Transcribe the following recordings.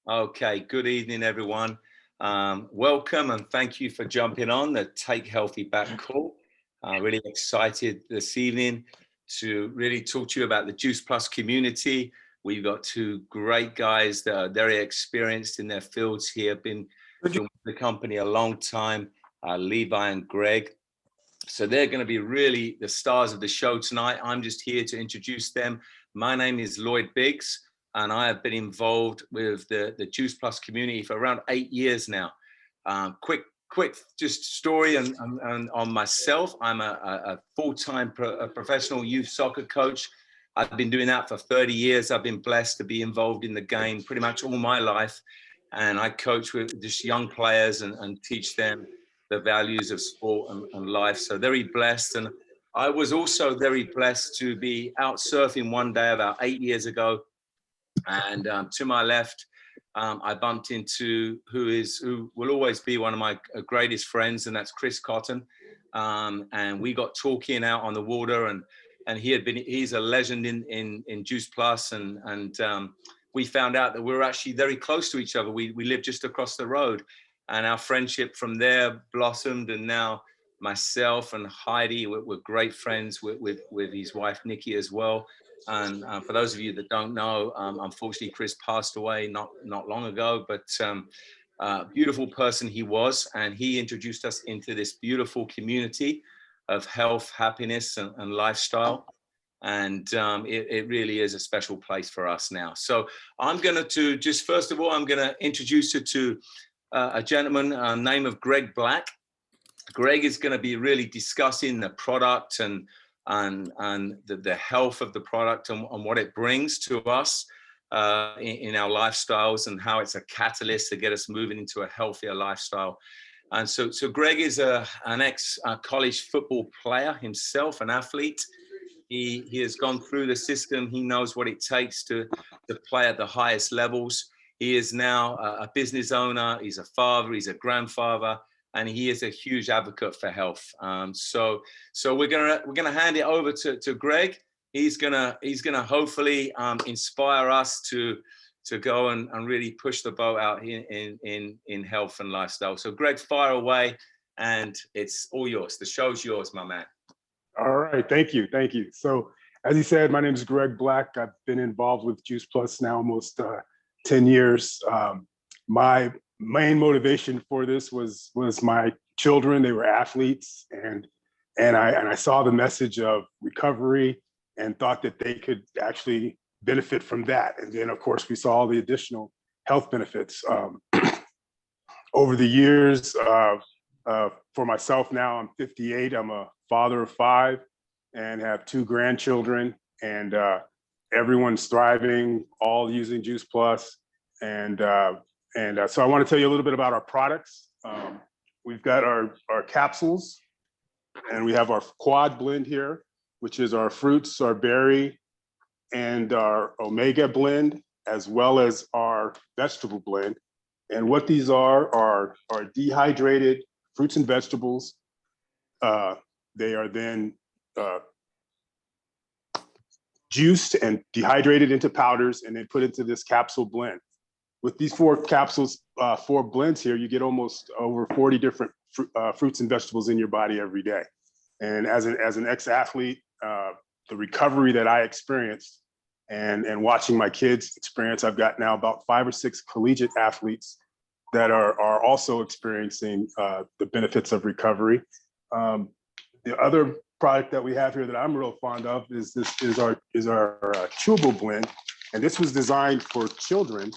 Okay, good evening, everyone. Welcome and thank you for jumping on the Take Healthy Back call. Really excited this evening to really talk to you about the Juice Plus community. We've got two great guys that are very experienced in their fields here, been with the company a long time, Levi and Greg. So they're going to be really the stars of the show tonight. I'm just here to introduce them. My name is Lloyd Biggs, and I have been involved with the Juice Plus community for around 8 years now. Quick just story on myself. I'm a full-time professional youth soccer coach. I've been doing that for 30 years. I've been blessed to be involved in the game pretty much all my life. And I coach with just young players and teach them the values of sport and life. So very blessed. And I was also very blessed to be out surfing one day about 8 years ago. And to my left, I bumped into who will always be one of my greatest friends, and that's Chris Cotton. And we got talking out on the water, and he's a legend in Juice Plus, and we found out that we were actually very close to each other. We lived just across the road, and our friendship from there blossomed, and now myself and Heidi, we're great friends with his wife, Nikki, as well. And for those of you that don't know, unfortunately, Chris passed away not long ago, but beautiful person he was, and he introduced us into this beautiful community of health, happiness, and lifestyle. And it really is a special place for us now. So I'm going to just, first of all, I'm going to introduce you to a gentleman name of Greg Black. Greg is going to be really discussing the product and the health of the product and what it brings to us in our lifestyles, and how it's a catalyst to get us moving into a healthier lifestyle. And so Greg is an ex-college football player himself, an athlete. He has gone through the system. He knows what it takes to play at the highest levels. He is now a business owner. He's a father. He's a grandfather, and he is a huge advocate for health. So we're gonna hand it over to Greg. He's gonna hopefully inspire us to go and really push the boat out in health and lifestyle. So Greg, fire away, and it's all yours. The show's yours, my man. All right, thank you. So as you said, my name is Greg Black. I've been involved with Juice Plus now almost 10 years. My main motivation for this was my children. They were athletes, and I saw the message of recovery and thought that they could actually benefit from that. And then, of course, we saw all the additional health benefits. Over the years, for myself now, I'm 58. I'm a father of 5 and have 2 grandchildren, and everyone's thriving, all using Juice Plus. And so I want to tell you a little bit about our products. We've got our capsules, and we have our quad blend here, which is our fruits, our berry, and our omega blend, as well as our vegetable blend. And what these are dehydrated fruits and vegetables. They are then juiced and dehydrated into powders and then put into this capsule blend. With these 4 capsules, 4 blends here, you get almost over 40 different fruits and vegetables in your body every day. And as an ex-athlete, the recovery that I experienced and watching my kids experience, I've got now about 5 or 6 collegiate athletes that are also experiencing the benefits of recovery. The other product that we have here that I'm real fond of is our Chewable Blend, and this was designed for children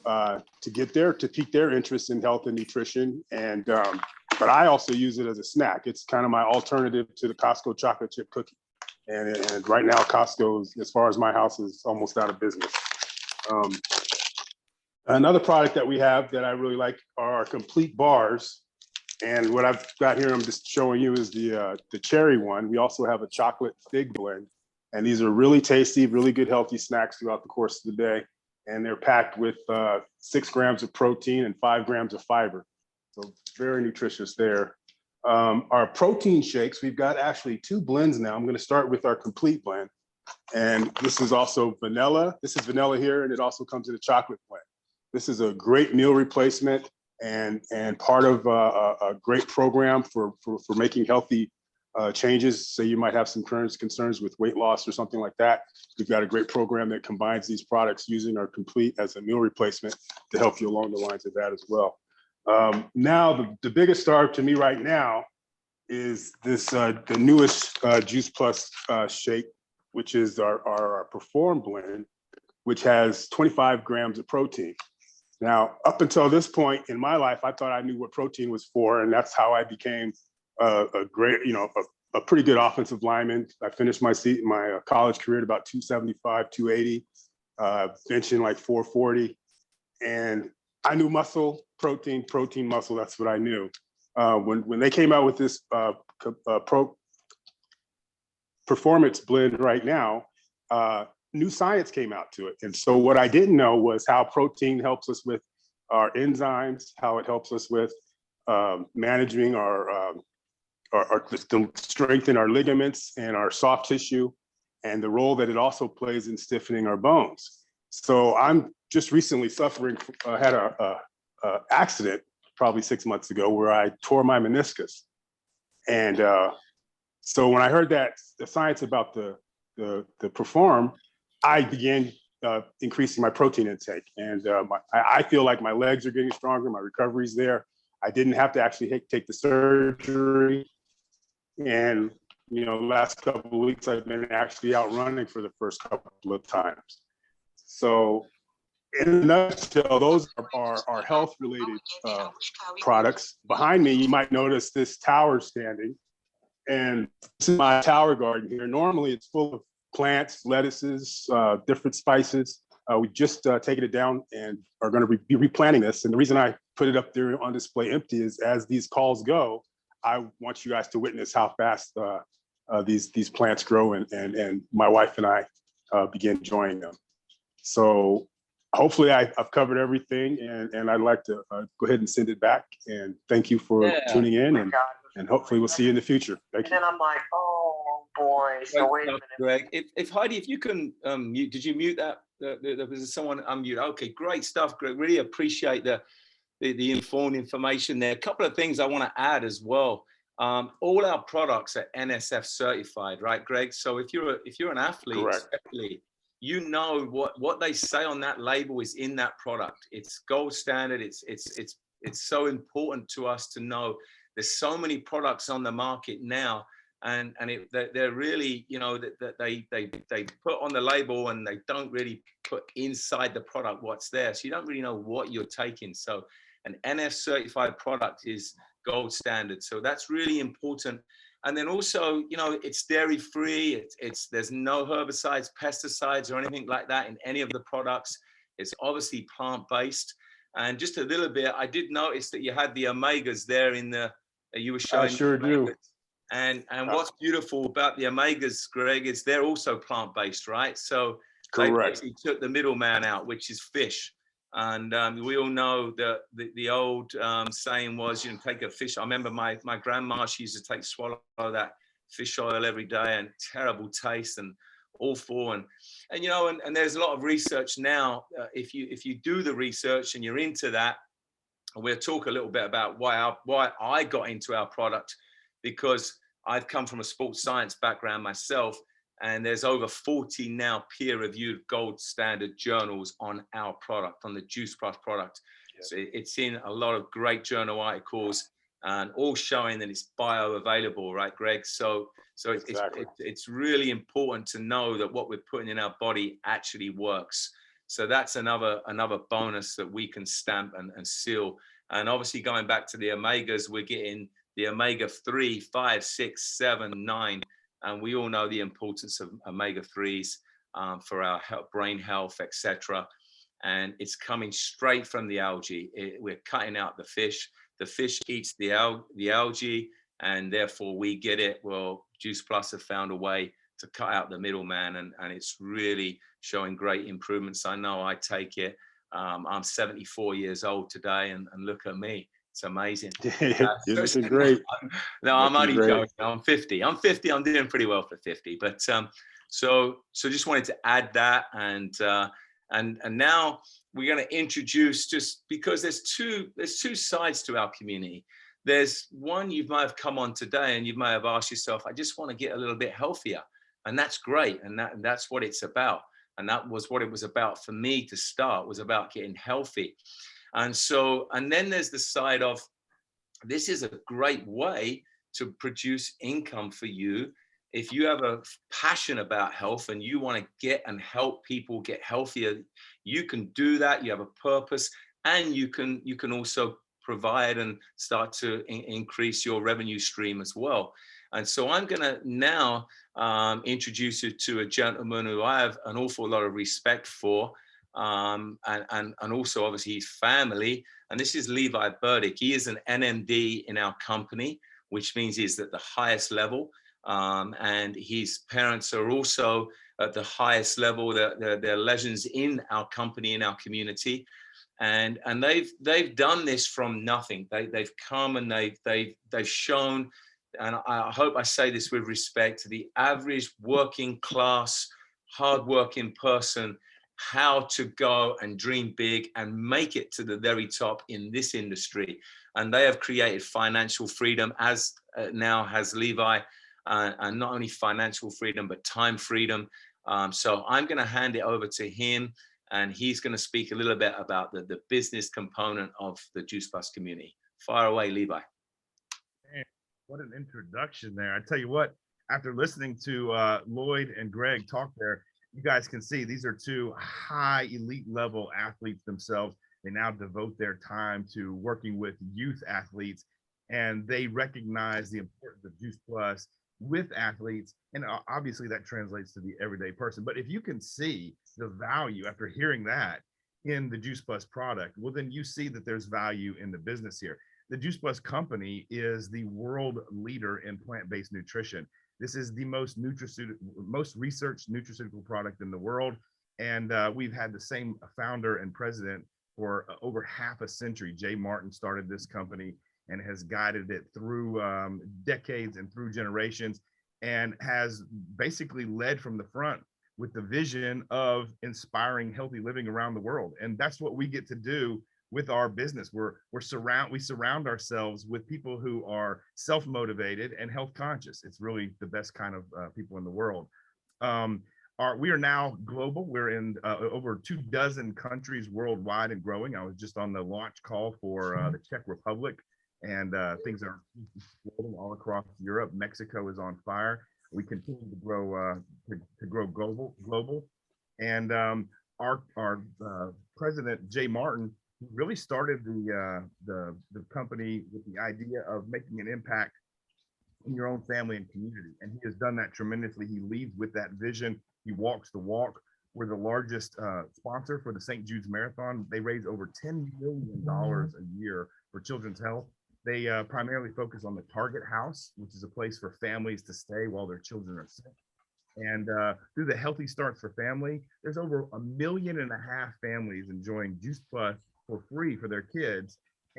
to pique their interest in health and nutrition. And but I also use it as a snack. It's kind of my alternative to the Costco chocolate chip cookie. And right now, Costco, as far as my house, is almost out of business. Another product that we have that I really like are our complete bars. And what I've got here, I'm just showing you, is the cherry one. We also have a chocolate fig blend. And these are really tasty, really good, healthy snacks throughout the course of the day. And they're packed with 6 grams of protein and 5 grams of fiber. So very nutritious there. Our protein shakes, we've got actually 2 blends now. I'm going to start with our complete blend. And this is also vanilla. This is vanilla here, and it also comes in a chocolate blend. This is a great meal replacement and part of a great program for making healthy changes. Say you might have some current concerns with weight loss or something like that. We've got a great program that combines these products using our complete as a meal replacement to help you along the lines of that as well. Now, the biggest star to me right now is this the newest Juice Plus shake, which is our Perform blend, which has 25 grams of protein. Now, up until this point in my life, I thought I knew what protein was for, and that's how I became a great, a pretty good offensive lineman. I finished my college career at about 275, 280, benching like 440, and I knew muscle, protein, muscle. That's what I knew. When they came out with this performance blend right now, new science came out to it. And so what I didn't know was how protein helps us with our enzymes, how it helps us with managing to strengthen our ligaments and our soft tissue, and the role that it also plays in stiffening our bones. So I'm just recently had a accident probably 6 months ago where I tore my meniscus. And so when I heard that the science about the Perform, I began increasing my protein intake. And I feel like my legs are getting stronger, my recovery's there. I didn't have to actually take the surgery. And, last couple of weeks, I've been actually out running for the first couple of times. So in a nutshell, those are health-related products. Behind me, you might notice this tower standing. And this is my tower garden here. Normally, it's full of plants, lettuces, different spices. We just taken it down and are going to be replanting this. And the reason I put it up there on display empty is as these calls go, I want you guys to witness how fast these plants grow, and my wife and I begin enjoying them. So hopefully I've covered everything, and I'd like to go ahead and send it back. And thank you for tuning in, and hopefully we'll see you in the future. Thank you. And then I'm like, oh boy. So wait a minute. Greg, if Heidi, if you can mute, did you mute that? There was someone unmute. Okay, great stuff, Greg. Really appreciate the informed information there. A couple of things I want to add as well. All our products are NSF certified, right, Greg? So if you're an athlete, especially, you know what they say on that label is in that product. It's gold standard. It's so important to us to know. There's so many products on the market now, and they're really, that they put on the label and they don't really put inside the product what's there. So you don't really know what you're taking. So an NF certified product is gold standard. So that's really important. And then also, it's dairy free. There's no herbicides, pesticides, or anything like that in any of the products. It's obviously plant-based. And just a little bit, I did notice that you had the omegas there you were showing. I sure do. And what's beautiful about the omegas, Greg, is they're also plant-based, right? So they basically took the middleman out, which is fish. And we all know that the old saying was, take a fish. I remember my grandma, she used to swallow that fish oil every day, and terrible taste and awful. And there's a lot of research now. If you do the research and you're into that, we'll talk a little bit about why I got into our product, because I've come from a sports science background myself. And there's over 40 now peer-reviewed gold standard journals on our product, on the Juice Plus product. Yeah. So it's in a lot of great journal articles, and all showing that it's bioavailable, right, Greg? So exactly. It's really important to know that what we're putting in our body actually works. So that's another bonus that we can stamp and seal. And obviously going back to the omegas, we're getting the omega-3, 5, 6, 7, 9. And we all know the importance of omega-3s for our brain health, etc. And it's coming straight from the algae. We're cutting out the fish. The fish eats the algae, and therefore we get it. Well, Juice Plus have found a way to cut out the middleman, and it's really showing great improvements. I know I take it. I'm 74 years old today, and look at me. It's amazing. You're looking great. No, I'm only joking. I'm 50. I'm doing pretty well for 50. But So just wanted to add that, and now we're going to introduce, just because there's two sides to our community. There's one, you might have come on today and you might have asked yourself, I just want to get a little bit healthier, and that's great, and that's what it's about. And that was what it was about for me to start, was about getting healthy. And then there's the side of, this is a great way to produce income for you. If you have a passion about health and you want to get and help people get healthier, you can do that. You have a purpose, and you can also provide and start to increase your revenue stream as well. And so I'm going to now introduce you to a gentleman who I have an awful lot of respect for, and also obviously his family. And this is Levi Burdick. He is an NMD in our company, which means he's at the highest level. And his parents are also at the highest level. They're legends in our company, in our community. And they've done this from nothing. They've come and they've shown, and I hope I say this with respect, to the average working class, hardworking person, how to go and dream big and make it to the very top in this industry. And they have created financial freedom, as now has Levi, and not only financial freedom, but time freedom. So I'm going to hand it over to him, and he's going to speak a little bit about the business component of the Juice Plus community. Fire away, Levi. Man, what an introduction there. I tell you what, after listening to Lloyd and Greg talk there, you guys can see these are two high elite level athletes themselves. They now devote their time to working with youth athletes, and they recognize the importance of Juice Plus with athletes. And obviously that translates to the everyday person. But if you can see the value after hearing that in the Juice Plus product, well, then you see that there's value in the business here. The Juice Plus company is the world leader in plant-based nutrition. This is the most researched nutraceutical product in the world. And we've had the same founder and president for over half a century. Jay Martin started this company and has guided it through decades and through generations, and has basically led from the front with the vision of inspiring healthy living around the world. And that's what we get to do with our business. We surround ourselves with people who are self-motivated and health conscious. It's really the best kind of people in the world. We are now global. We're in over 24 countries worldwide and growing. I was just on the launch call for the Czech Republic, and things are exploding all across Europe. Mexico is on fire. We continue to grow global. And our president, Jay Martin, really started the company with the idea of making an impact in your own family and community. And he has done that tremendously. He leads with that vision. He walks the walk. We're the largest sponsor for the St. Jude's Marathon. They raise over $10 million a year for children's health. They primarily focus on the Target House, which is a place for families to stay while their children are sick. And through the Healthy Starts for Family, there's over 1.5 million families enjoying Juice Plus for free for their kids.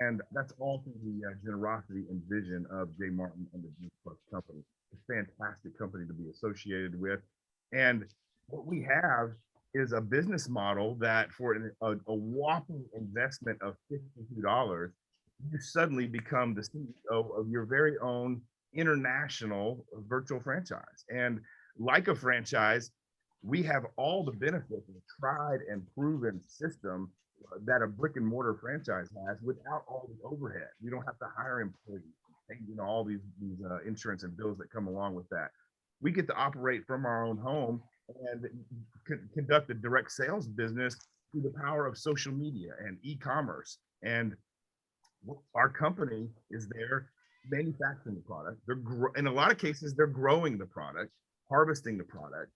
And that's all through the generosity and vision of Jay Martin and the Juice Plus company. It's a fantastic company to be associated with. And what we have is a business model that for a whopping investment of $52, you suddenly become the CEO of your very own international virtual franchise. And like a franchise, we have all the benefits of a tried and proven system that a brick and mortar franchise has without all the overhead. You don't have to hire employees, and, all these insurance and bills that come along with that. We get to operate from our own home and conduct a direct sales business through the power of social media and e-commerce. And our company is there manufacturing the product. In a lot of cases, they're growing the product, harvesting the product,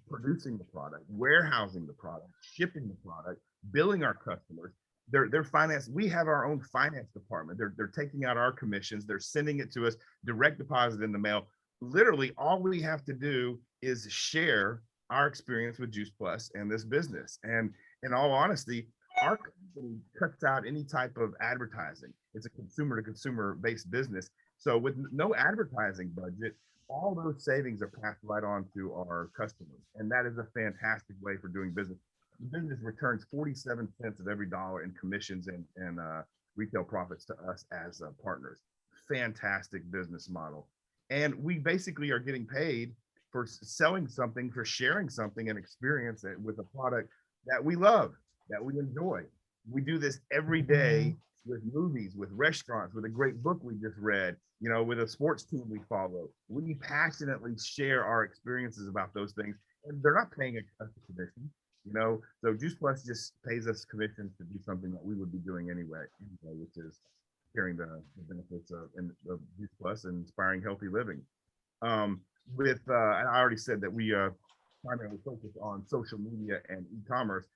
producing the product, warehousing the product, shipping the product, billing our customers. They're finance. We have our own finance department. They're taking out our commissions. They're sending it to us, direct deposit in the mail. Literally, all we have to do is share our experience with Juice Plus and this business. And in all honesty, our company cuts out any type of advertising. It's a consumer to consumer based business. So with no advertising budget, all those savings are passed right on to our customers. And that is a fantastic way for doing business. The business returns 47 cents of every dollar in commissions and retail profits to us as partners. Fantastic business model. And we basically are getting paid for selling something, for sharing something and experience it with a product that we love, that we enjoy. We do this every day with movies, with restaurants, with a great book we just read, you know, with a sports team we follow. We passionately share our experiences about those things, and they're not paying a commission, you know. So Juice Plus just pays us commissions to do something that we would be doing anyway, which is sharing the benefits of Juice Plus and inspiring healthy living. And I already said that we primarily focus on social media and e-commerce.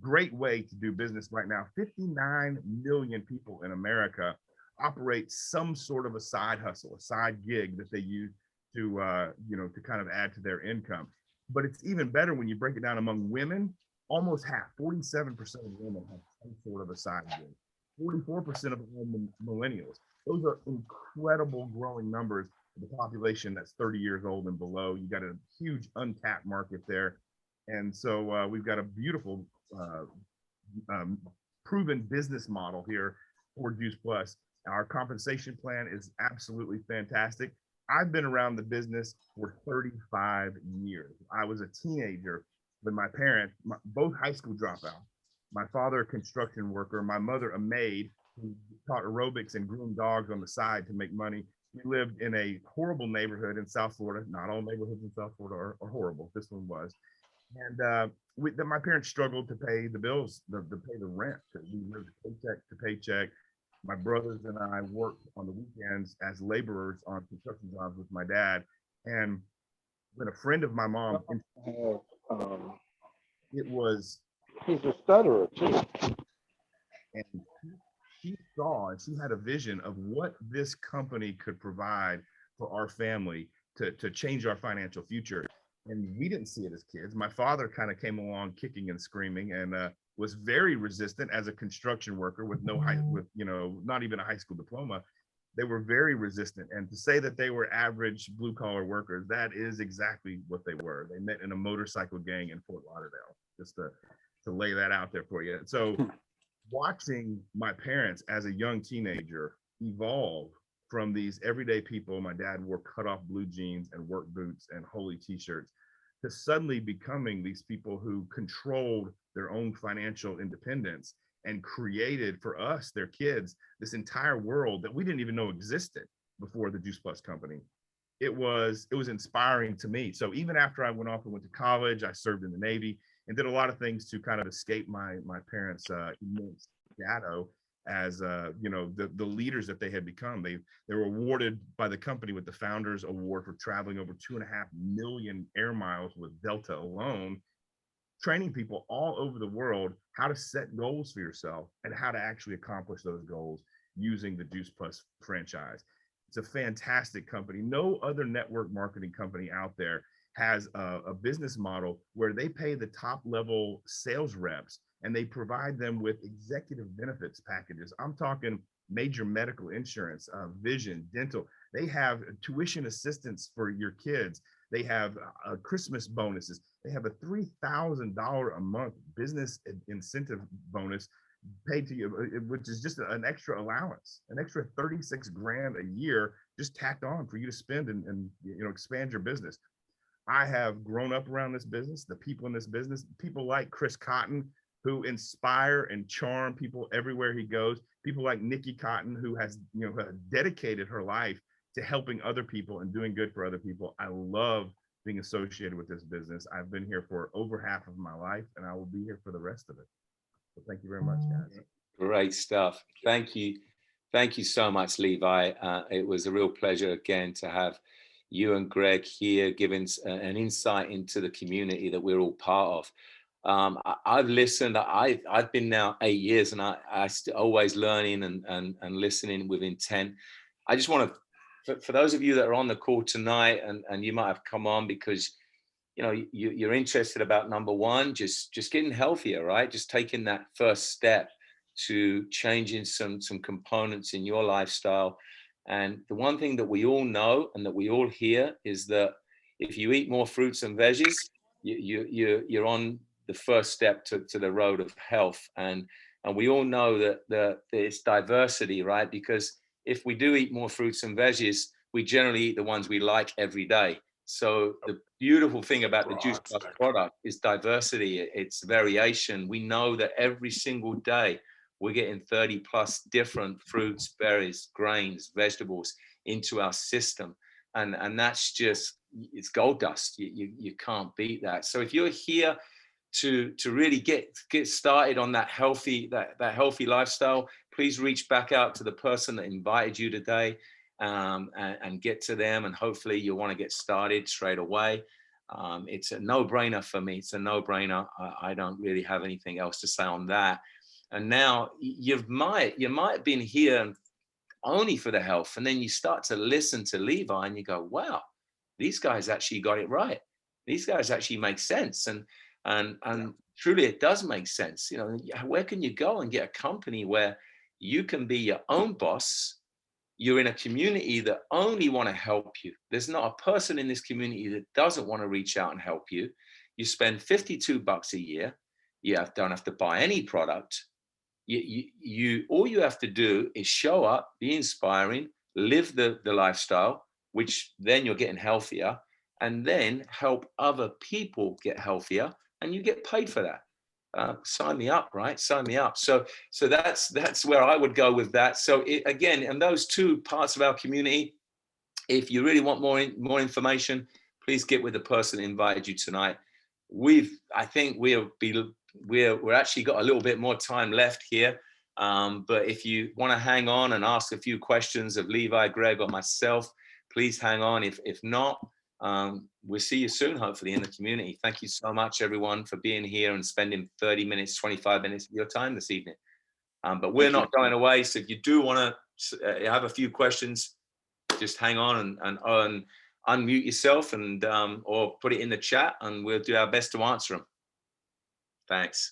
Great way to do business right now. 59 million people in America operate some sort of a side hustle, a side gig that they use to to kind of add to their income. But it's even better when you break it down among women. Almost half, 47% of women have some sort of a side gig. 44% of millennials. Those are incredible growing numbers of the population that's 30 years old and below. You got a huge untapped market there. And so we've got a beautiful proven business model here for Juice Plus. Our compensation plan is absolutely fantastic. I've been around the business for 35 years. I was a teenager when my parents, both high school dropouts, my father a construction worker, my mother a maid who taught aerobics and groomed dogs on the side to make money. We lived in a horrible neighborhood in South Florida. Not all neighborhoods in South Florida are horrible. This one was. And my parents struggled to pay the bills, to pay the rent, because we lived paycheck to paycheck. My brothers and I worked on the weekends as laborers on construction jobs with my dad. And when a friend of my mom, it was, he's a stutterer too. and she saw and she had a vision of what this company could provide for our family to change our financial future. And we didn't see it as kids. My father kind of came along kicking and screaming and was very resistant as a construction worker with not even a high school diploma. They were very resistant. And to say that they were average blue collar workers, that is exactly what they were. They met in a motorcycle gang in Fort Lauderdale, just to lay that out there for you. So watching my parents as a young teenager evolve from these everyday people, my dad wore cut off blue jeans and work boots and holy t-shirts, to suddenly becoming these people who controlled their own financial independence and created for us, their kids, this entire world that we didn't even know existed before the Juice Plus company. It was inspiring to me. So even after I went off and went to college, I served in the Navy and did a lot of things to kind of escape my parents' immense shadow as the leaders that they had become. They were awarded by the company with the Founders Award for traveling over 2.5 million air miles with Delta alone, training people all over the world how to set goals for yourself and how to actually accomplish those goals using the Juice Plus franchise. It's a fantastic company. No other network marketing company out there has a business model where they pay the top level sales reps and they provide them with executive benefits packages. I'm talking major medical insurance, vision, dental. They have tuition assistance for your kids. They have Christmas bonuses. They have a $3,000 a month business incentive bonus paid to you, which is just an extra allowance, an extra 36 grand a year just tacked on for you to spend and expand your business. I have grown up around this business, the people in this business, people like Chris Cotton, who inspire and charm people everywhere he goes. People like Nikki Cotton, who has dedicated her life to helping other people and doing good for other people. I love being associated with this business. I've been here for over half of my life, and I will be here for the rest of it. So thank you very much, guys. Great stuff. Thank you. Thank you so much, Levi. It was a real pleasure again to have you and Greg here giving an insight into the community that we're all part of. I've listened. I've been now 8 years, and I always learning and listening with intent. I just want to, for those of you that are on the call tonight, and you might have come on because you're interested about number one, just getting healthier, right? Just taking that first step to changing some components in your lifestyle And the one thing that we all know and that we all hear is that if you eat more fruits and veggies, you're on the first step to the road of health. And we all know that it's diversity, right? Because if we do eat more fruits and veggies, we generally eat the ones we like every day. So the beautiful thing about the Juice Plus product is diversity. It's variation. We know that every single day we're getting 30 plus different fruits, berries, grains, vegetables into our system. And that's just, it's gold dust. You can't beat that. So if you're here to really get started on that healthy lifestyle, please reach back out to the person that invited you today, and get to them, and hopefully you'll want to get started straight away. It's a no-brainer for me. It's a no-brainer. I don't really have anything else to say on that. And now you might have been here only for the health, and then you start to listen to Levi and you go, wow, these guys actually got it right. These guys actually make sense. And truly it does make sense. You know, where can you go and get a company where you can be your own boss? You're in a community that only want to help you. There's not a person in this community that doesn't want to reach out and help you. You spend $52 a year. You don't have to buy any product. All you have to do is show up, be inspiring, live the lifestyle, which then you're getting healthier, and then help other people get healthier, and you get paid for that. Sign me up, right? Sign me up. So that's where I would go with that. So again, in those two parts of our community, if you really want more information, please get with the person that invited you tonight. I think we're actually got a little bit more time left here. But if you want to hang on and ask a few questions of Levi, Greg, or myself, please hang on. If not, we'll see you soon, hopefully, in the community. Thank you so much, everyone, for being here and spending 30 minutes, 25 minutes of your time this evening. But we're not going away. So if you do want to have a few questions, just hang on and unmute yourself and or put it in the chat, and we'll do our best to answer them. Thanks.